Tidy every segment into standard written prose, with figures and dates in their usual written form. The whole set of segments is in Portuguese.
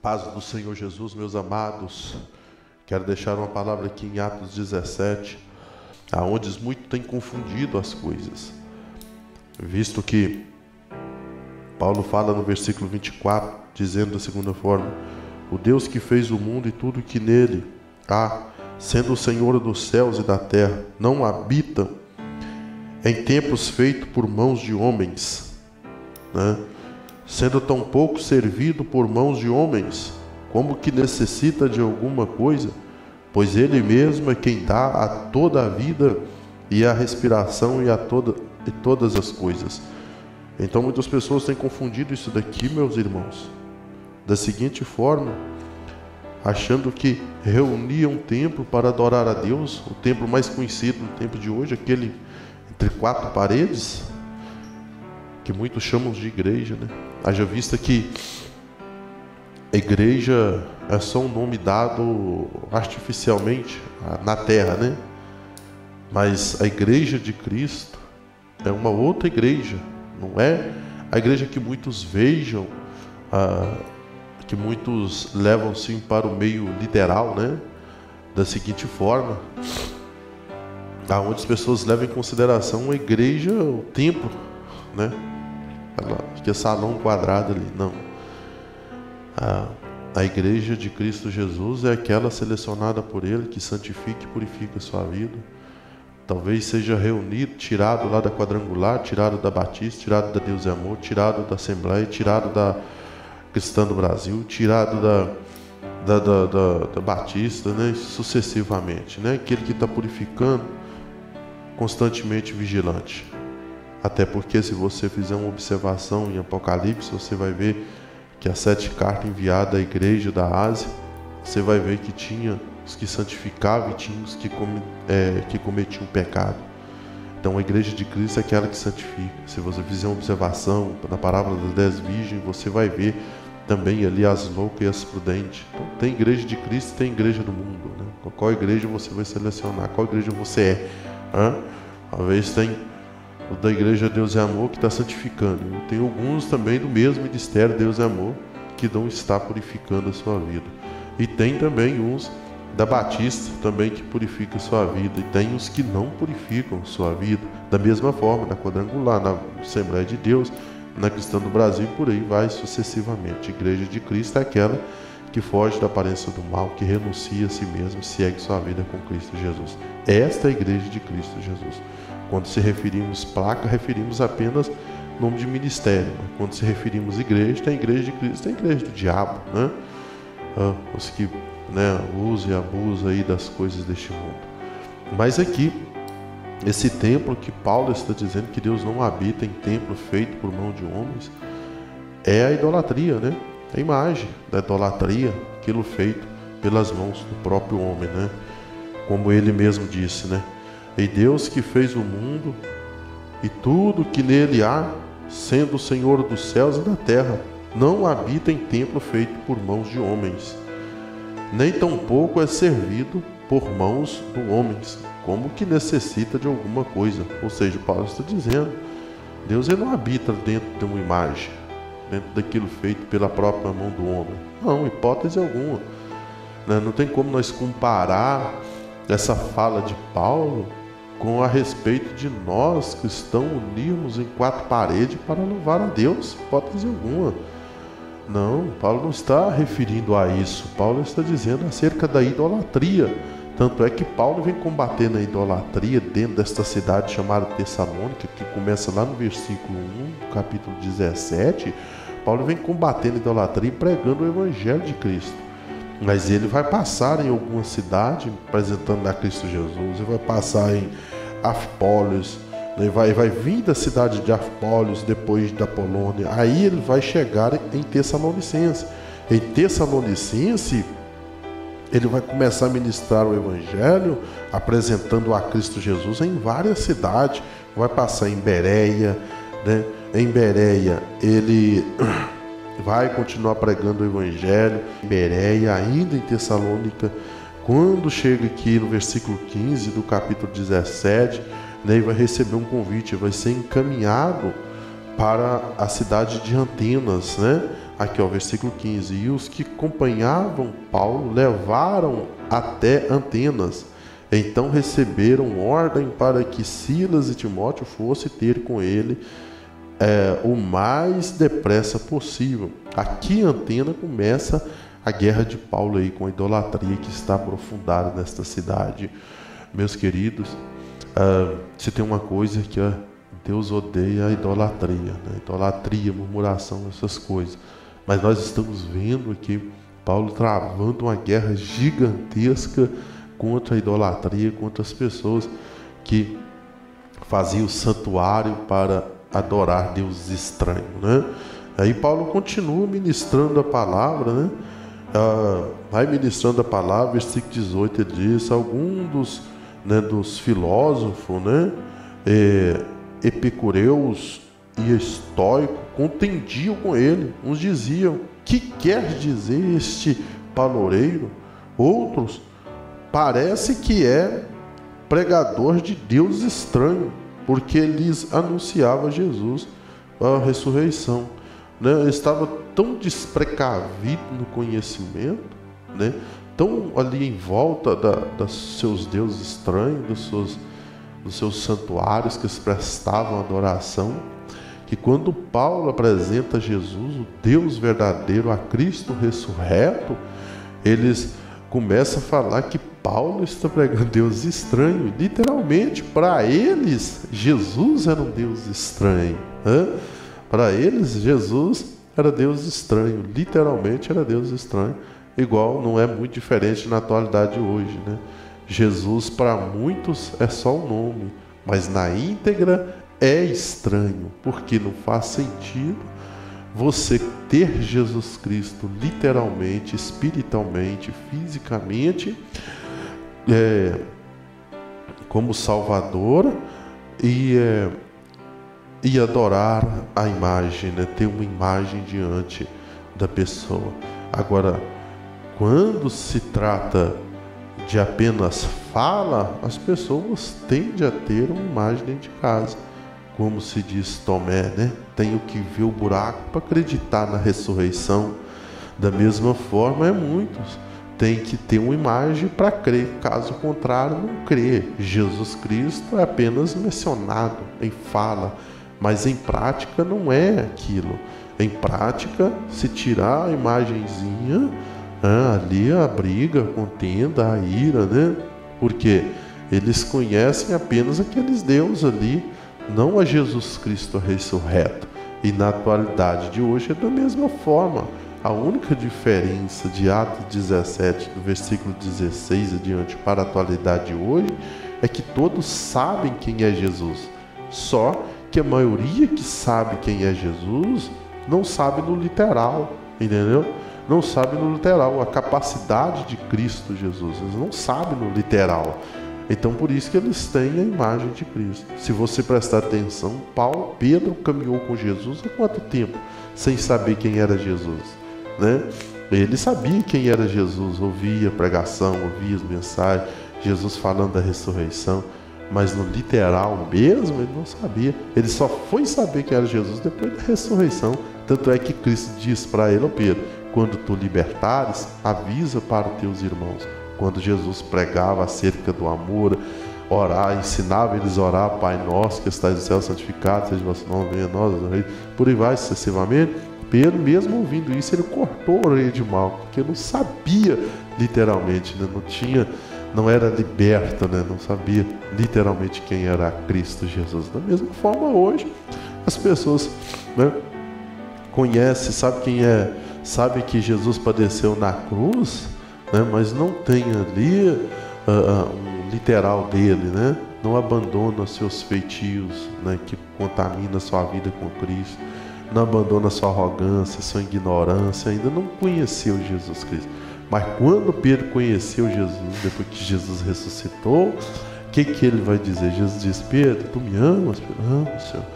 Paz do Senhor Jesus, meus amados. Quero deixar uma palavra aqui em Atos 17, aonde muito tem confundido as coisas, visto que Paulo fala no versículo 24, dizendo da segunda forma: o Deus que fez o mundo e tudo que nele há, sendo o Senhor dos céus e da terra, não habita em templos feitos por mãos de homens, né? Sendo tão pouco servido por mãos de homens, como que necessita de alguma coisa, pois Ele mesmo é quem dá a toda a vida e a respiração e todas as coisas. Então muitas pessoas têm confundido isso daqui, meus irmãos, da seguinte forma, achando que reunir um templo para adorar a Deus, o templo mais conhecido no tempo de hoje, aquele entre quatro paredes, que muitos chamam de igreja, né? Haja vista que a igreja é só um nome dado artificialmente na terra, né? Mas a igreja de Cristo é uma outra igreja, não é a igreja que muitos vejam, que muitos levam sim para o meio literal, né? Da seguinte forma, aonde as pessoas levam em consideração a igreja, o templo, né? Que é salão quadrado ali, não. A igreja de Cristo Jesus é aquela selecionada por Ele, que santifica e purifica a sua vida. Talvez seja reunido, tirado lá da quadrangular, tirado da Batista, tirado da Deus e Amor, tirado da Assembleia, tirado da Cristã do Brasil, tirado da Batista, né? Sucessivamente, né? Aquele que está purificando, constantemente vigilante. Até porque se você fizer uma observação em Apocalipse, você vai ver que as 7 cartas enviadas à igreja da Ásia, você vai ver que tinha os que santificavam e tinha os que cometiam pecado. Então a igreja de Cristo é aquela que santifica. Se você fizer uma observação na parábola das 10 virgens, você vai ver também ali as loucas e as prudentes. Então tem igreja de Cristo e tem igreja do mundo, né? Qual igreja você vai selecionar? Qual igreja você é? Talvez tem o da igreja Deus é Amor que está santificando. Tem alguns também do mesmo ministério Deus é Amor que não está purificando a sua vida. E tem também uns da Batista também que purifica a sua vida. E tem os que não purificam a sua vida. Da mesma forma, na quadrangular, na Assembleia de Deus, na Cristã do Brasil, e por aí vai sucessivamente. A igreja de Cristo é aquela que foge da aparência do mal, que renuncia a si mesmo e segue sua vida com Cristo Jesus. Esta é a igreja de Cristo Jesus. Quando se referimos placa, referimos apenas nome de ministério. Quando se referimos igreja, tem a igreja de Cristo, tem a igreja do diabo, né? Os que, né, usam e abusam aí das coisas deste mundo. Mas aqui, esse templo que Paulo está dizendo que Deus não habita em templo feito por mão de homens, é a idolatria, né? A imagem da idolatria, aquilo feito pelas mãos do próprio homem, né? Como ele mesmo disse, né? E Deus que fez o mundo e tudo que nele há, sendo o Senhor dos céus e da terra, não habita em templo feito por mãos de homens, nem tampouco é servido por mãos de homens, como que necessita de alguma coisa. Ou seja, Paulo está dizendo, Deus ele não habita dentro de uma imagem, dentro daquilo feito pela própria mão do homem. Não, hipótese alguma. Não tem como nós comparar essa fala de Paulo com a respeito de nós cristãos unirmos em 4 paredes para louvar a Deus, hipótese alguma. Não, Paulo não está referindo a isso. Paulo está dizendo acerca da idolatria. Tanto é que Paulo vem combatendo a idolatria dentro desta cidade chamada Tessalônica, que começa lá no versículo 1 do capítulo 17. Paulo vem combatendo a idolatria e pregando o evangelho de Cristo. Mas ele vai passar em alguma cidade apresentando a Cristo Jesus, ele vai passar em Afpólios, ele vai vir da cidade de Afpólios, depois da Polônia, aí ele vai chegar em Tessalonicense. Em Tessalonicense, ele vai começar a ministrar o evangelho, apresentando a Cristo Jesus em várias cidades, vai passar em Bereia, né? Em Bereia, ele vai continuar pregando o evangelho em Bereia, ainda em Tessalônica. Quando chega aqui no versículo 15 do capítulo 17, né, ele vai receber um convite, vai ser encaminhado para a cidade de Antenas, né? Aqui, ó, versículo 15. E os que acompanhavam Paulo levaram até Atenas. Então receberam ordem para que Silas e Timóteo fossem ter com ele o mais depressa possível. Aqui em Atenas começa a guerra de Paulo aí com a idolatria que está aprofundada nesta cidade. Meus queridos, se tem uma coisa que Deus odeia, a idolatria, né? Idolatria, murmuração, essas coisas. Mas nós estamos vendo aqui Paulo travando uma guerra gigantesca contra a idolatria, contra as pessoas que faziam o santuário para adorar deuses estranhos, né? Aí Paulo continua ministrando a palavra, né? Vai ministrando a palavra, versículo 18, ele diz: alguns dos filósofos, né? Epicureus e estoicos contendiam com ele. Uns diziam: que quer dizer este paloreiro? Outros: parece que é pregador de Deus estranho, porque lhes anunciava Jesus, a ressurreição. Né? Ele estava tão desprecavido no conhecimento, né? Tão ali em volta dos seus deuses estranhos, dos seus santuários que eles prestavam adoração, que quando Paulo apresenta Jesus, o Deus verdadeiro, a Cristo ressurreto, eles começam a falar que Paulo está pregando Deus estranho. Literalmente, para eles, Jesus era um Deus estranho. Para eles, Jesus era Deus estranho. Literalmente era Deus estranho. Igual, não é muito diferente na atualidade hoje, né? Jesus para muitos é só um nome, mas na íntegra é estranho, porque não faz sentido você ter Jesus Cristo literalmente, espiritualmente, fisicamente, como Salvador e adorar a imagem, né? Ter uma imagem diante da pessoa. Agora, quando se trata de apenas fala, as pessoas tendem a ter uma imagem dentro de casa. Como se diz Tomé, né? Tenho que ver o buraco para acreditar na ressurreição. Da mesma forma, muitos têm que ter uma imagem para crer, caso contrário, não crer. Jesus Cristo é apenas mencionado em fala, mas em prática não é aquilo. Em prática, se tirar a imagenzinha, ali a briga, a contenda, a ira, né? Porque eles conhecem apenas aqueles deuses ali, não a Jesus Cristo ressurreto. E na atualidade de hoje é da mesma forma. A única diferença de Atos 17, do versículo 16 adiante, para a atualidade de hoje, é que todos sabem quem é Jesus. Só que a maioria que sabe quem é Jesus não sabe no literal, entendeu? Não sabe no literal a capacidade de Cristo Jesus. Eles não sabem no literal. Então por isso que eles têm a imagem de Cristo. Se você prestar atenção, Pedro caminhou com Jesus há quanto tempo sem saber quem era Jesus, né? Ele sabia quem era Jesus, ouvia a pregação, ouvia as mensagens, Jesus falando da ressurreição, mas no literal mesmo ele não sabia. Ele só foi saber quem era Jesus depois da ressurreição. Tanto é que Cristo diz para ele: ó Pedro, quando tu libertares, avisa para os teus irmãos. Quando Jesus pregava acerca do amor, orar, ensinava eles a orar: Pai nosso que estás no céu, santificado seja o vosso nome, venha a nós, por aí vai sucessivamente. Pedro, mesmo ouvindo isso, ele cortou a orelha de mal, porque não sabia literalmente, né? Não era liberto, né? Não sabia literalmente quem era Cristo Jesus. Da mesma forma hoje, as pessoas, né, conhecem, sabem quem é, sabem que Jesus padeceu na cruz, né, mas não tem ali um literal dele, né? Não abandona seus feitios, né, que contamina sua vida com Cristo. Não abandona sua arrogância, sua ignorância, ainda não conheceu Jesus Cristo. Mas quando Pedro conheceu Jesus, depois que Jesus ressuscitou, o que ele vai dizer? Jesus diz: Pedro, tu me amas? Amo, Senhor.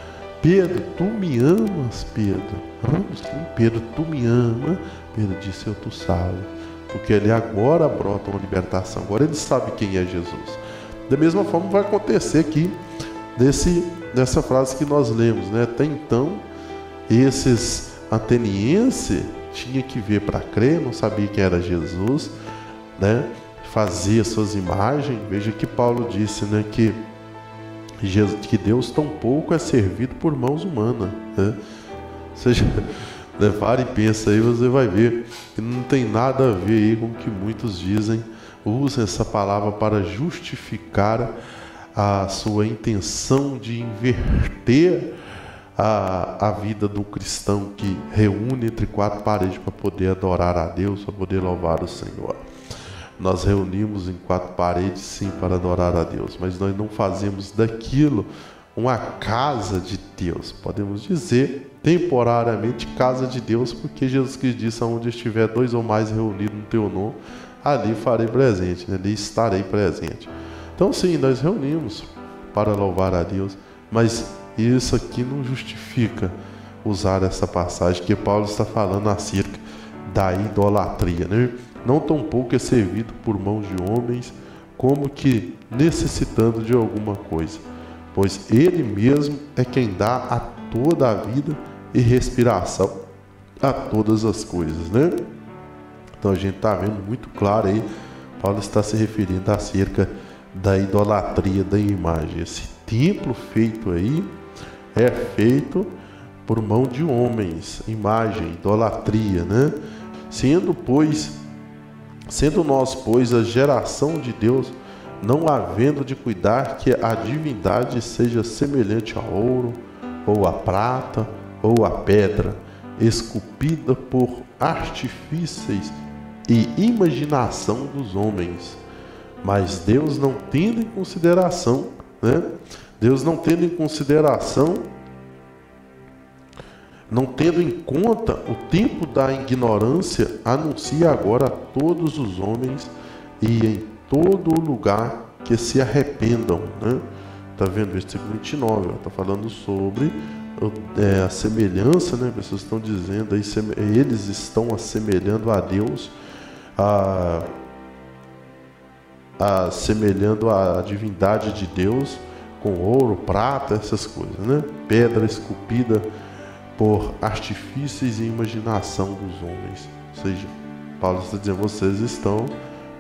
Pedro, tu me amas, Pedro? Amo, sim. Pedro, tu me amas? Pedro disse: eu tu sabes. Porque ele agora brota uma libertação. Agora ele sabe quem é Jesus. Da mesma forma vai acontecer aqui dessa frase que nós lemos, né? Até então, esses ateniense tinha que ver para crer, não sabia quem era Jesus, né? Fazia suas imagens. Veja que Paulo disse, né, que Deus tampouco é servido por mãos humanas, né? Ou seja, para e pensa aí, você vai ver que não tem nada a ver aí com o que muitos dizem, usam essa palavra para justificar a sua intenção de inverter a vida do cristão que reúne entre quatro paredes para poder adorar a Deus, para poder louvar o Senhor. Nós reunimos em quatro paredes, sim, para adorar a Deus, mas nós não fazemos daquilo uma casa de Deus. Podemos dizer temporariamente casa de Deus, porque Jesus Cristo disse: aonde estiver dois ou mais reunidos no teu nome, ali farei presente, ali estarei presente. Então sim, nós reunimos para louvar a Deus, mas isso aqui não justifica usar essa passagem que Paulo está falando acerca da idolatria, né? Não tampouco é servido por mãos de homens, como que necessitando de alguma coisa, pois Ele mesmo é quem dá a toda a vida e respiração a todas as coisas, né? Então a gente está vendo muito claro aí, Paulo está se referindo acerca da idolatria da imagem. Esse templo feito aí é feito por mão de homens, imagem, idolatria, né? Sendo nós, pois, a geração de Deus, não havendo de cuidar que a divindade seja semelhante a ouro, ou a prata, ou a pedra, esculpida por artifícios e imaginação dos homens. Mas Deus não tendo em consideração, né? Deus não tendo em consideração, não tendo em conta o tempo da ignorância, anuncia agora a todos os homens e em todo lugar que se arrependam, né? Está vendo? Versículo 29, está falando sobre a semelhança, né? Pessoas estão dizendo aí, eles estão assemelhando a Deus, assemelhando a divindade de Deus com ouro, prata, essas coisas, né? Pedra esculpida por artifícios e imaginação dos homens. Ou seja, Paulo está dizendo: vocês estão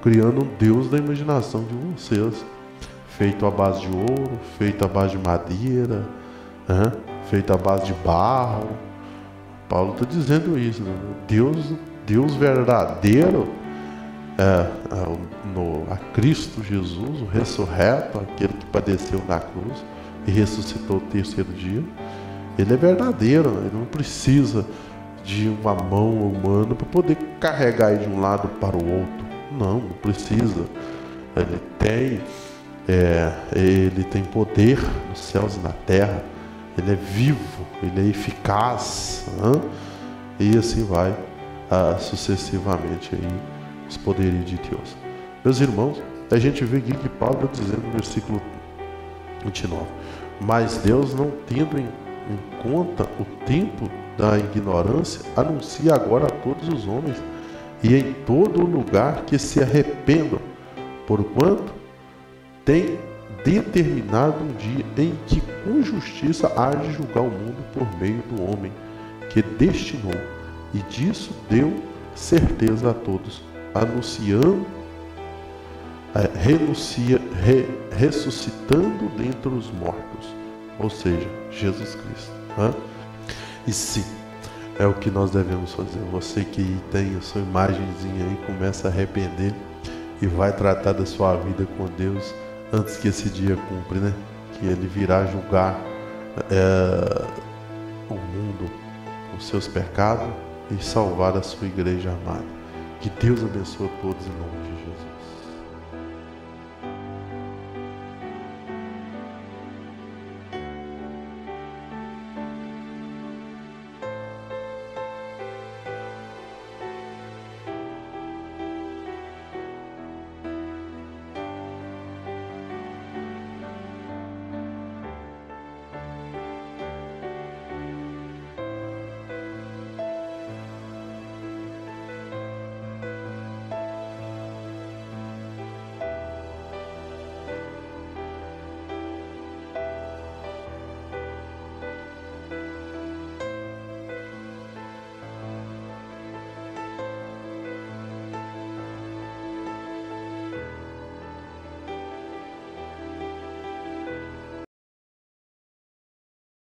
criando um Deus da imaginação de vocês, feito à base de ouro, feito à base de madeira, né? Feito à base de barro. Paulo está dizendo isso, né? Deus verdadeiro a Cristo Jesus, o ressurreto, aquele que padeceu na cruz e ressuscitou o terceiro dia. Ele é verdadeiro, ele não precisa de uma mão humana para poder carregar de um lado para o outro. Não precisa. Ele tem poder nos céus e na terra. Ele é vivo, ele é eficaz, né? E assim vai sucessivamente aí os poderes de Deus. Meus irmãos, a gente vê aqui que Paulo está dizendo no versículo 29: mas Deus, não tendo em conta o tempo da ignorância, anuncia agora a todos os homens e em todo lugar que se arrependam, porquanto tem determinado um dia em que com justiça há de julgar o mundo por meio do homem que destinou, e disso deu certeza a todos, anunciando, ressuscitando dentre os mortos, ou seja, Jesus Cristo, né? E sim, é o que nós devemos fazer. Você que tem a sua imagenzinha aí, começa a arrepender e vai tratar da sua vida com Deus antes que esse dia cumpra, né? Que Ele virá julgar o mundo com seus pecados e salvar a sua igreja amada. Que Deus abençoe a todos em nome de Jesus.